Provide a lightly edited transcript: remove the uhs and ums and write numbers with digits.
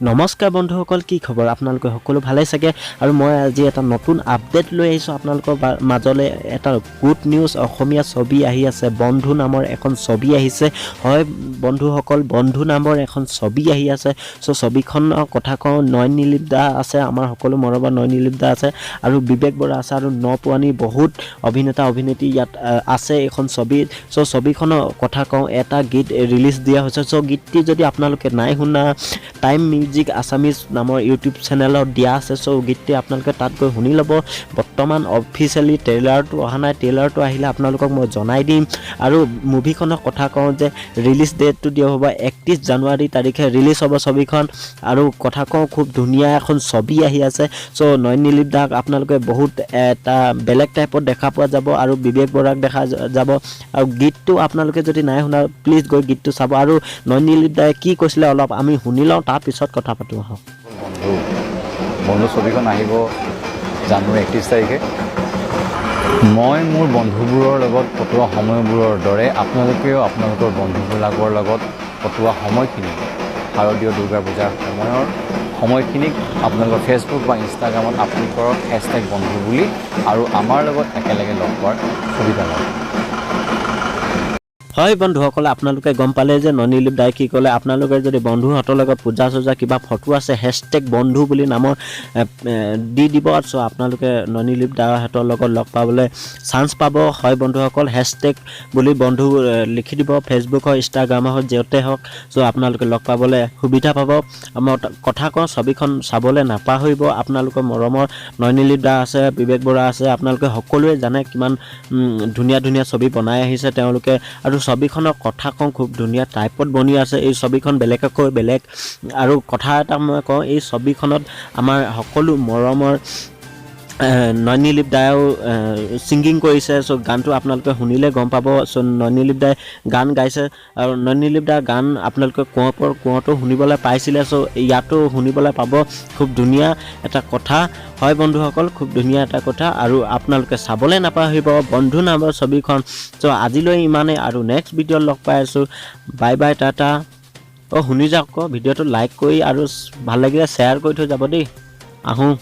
নমস্কাৰ বন্ধুসকল, কি খবৰ? আপোনালোকে সকলো ভালে চাগে। আৰু মই আজি এটা নতুন আপডেট লৈ আহিছোঁ আপোনালোকৰ মাজলৈ। এটা গুড নিউজ, অসমীয়া ছবি আহি আছে। বন্ধু নামৰ এখন ছবি আহিছে। হয় বন্ধুসকল, বন্ধু নামৰ এখন ছবি আহি আছে। চ' ছবিখনৰ কথা কওঁ, নয়ন নিলিপ দা আছে, আমাৰ সকলো মৰমৰ নয়ন নিলিপ দা আছে, আৰু বিবেক বৰা আছে, আৰু নপুৱানী বহুত অভিনেতা অভিনেত্ৰী ইয়াত আছে এইখন ছবিত। চ' ছবিখনৰ কথা কওঁ, এটা গীত ৰিলিজ দিয়া হৈছে। চ' গীতটি যদি আপোনালোকে নাই শুনা, টাইম মিউজিক আছামিজ নামৰ ইউটিউব চেনেলত দিয়া আছে। চ' গীতটি আপোনালোকে তাত গৈ শুনি ল'ব। বৰ্তমান অফিচিয়েলি ট্ৰেইলাৰটো অহা নাই, ট্ৰেইলাৰটো আহিলে আপোনালোকক মই জনাই দিম। আৰু মুভিখনৰ কথা কওঁ যে ৰিলিজ ডেটটো দিয়া হ'ব 31 জানুৱাৰী তাৰিখে ৰিলিজ হ'ব ছবিখন। আৰু কথা কওঁ, খুব ধুনীয়া এখন ছবি আহি আছে। চ' নয়ন নিলিপ দাক আপোনালোকে বহুত এটা বেলেগ টাইপত দেখা পোৱা যাব, আৰু বিবেক বৰাক দেখা যাব। আৰু গীতটো আপোনালোকে যদি নাই শুনা, প্লিজ গৈ গীতটো চাব। আৰু নয়ন নিলিপ দাই কি কৈছিলে অলপ আমি শুনি লওঁ, তাৰপিছত কথা পাতোঁ আহক। বন্ধু ছবিখন আহিব জানুৱাৰী 31 তাৰিখে। মই মোৰ বন্ধুবোৰৰ লগত কটোৱা সময়বোৰৰ দৰে আপোনালোকেও আপোনালোকৰ বন্ধুবিলাকৰ লগত কটোৱা সময়খিনি, শাৰদীয় দুৰ্গা পূজাৰ সময়খিনিক আপোনালোকৰ ফেচবুক বা ইনষ্টাগ্ৰামত আপলোড কৰক #বন্ধু বুলি, আৰু আমাৰ লগত একেলগে লগ পোৱাৰ সুবিধা লওক। হয় বন্ধুসকল, আপোনালোকে গম পালে যে নয়ন নিলিপ দাই কি ক'লে। আপোনালোকে যদি বন্ধুহঁতৰ লগত পূজা চূজা কিবা ফটো আছে, #বন্ধু বুলি নামৰ দি দিব। চ' আপোনালোকে নয়ন নিলিপ দাহঁতৰ লগত লগ পাবলৈ চান্স পাব। হয় বন্ধুসকল, বুলি বন্ধু লিখি দিব, ফেচবুক হওক ইনষ্টাগ্ৰামৰ হওক য'তে হওক। চ' আপোনালোকে লগ পাবলৈ সুবিধা পাব। মই কথা কওঁ, ছবিখন চাবলৈ নাপাহৰিব। আপোনালোকৰ মৰমৰ নয়ন নিলিপ দা আছে, বিবেক বৰা আছে, আপোনালোকে সকলোৱে জানে কিমান ধুনীয়া ধুনীয়া ছবি বনাই আহিছে তেওঁলোকে। আৰু ছবিখনৰ কথা কওঁ, খুব ধুনীয়া টাইপত বনি আছে এই ছবিখন, বেলেগকৈ বেলেগ। আৰু কথা এটা মই কওঁ, এই ছবিখনত আমাৰ সকলো মৰমৰ নয়ন নিলিপ দায়েও ছিংগিং কৰিছে। চ' গানটো আপোনালোকে শুনিলে গম পাব। চ' নয়ন নিলিপ দাই গান গাইছে, আৰু নয়ন নিলিপ দাৰ গান আপোনালোকে কোঁৱৰতো শুনিবলৈ পাইছিলে। চ' ইয়াতো শুনিবলৈ পাব। খুব ধুনীয়া এটা কথা। হয় বন্ধুসকল, খুব ধুনীয়া এটা কথা, আৰু আপোনালোকে চাবলৈ নাপাহৰিব বন্ধু নামৰ ছবিখন। চ' আজিলৈ ইমানেই, আৰু নেক্সট ভিডিঅ'ত লগ পাই আছোঁ। Bye bye, Tata. শুনি যাওক আকৌ, ভিডিঅ'টো লাইক কৰি আৰু ভাল লাগিলে শ্বেয়াৰ কৰি থৈ যাব দেই। আহোঁ।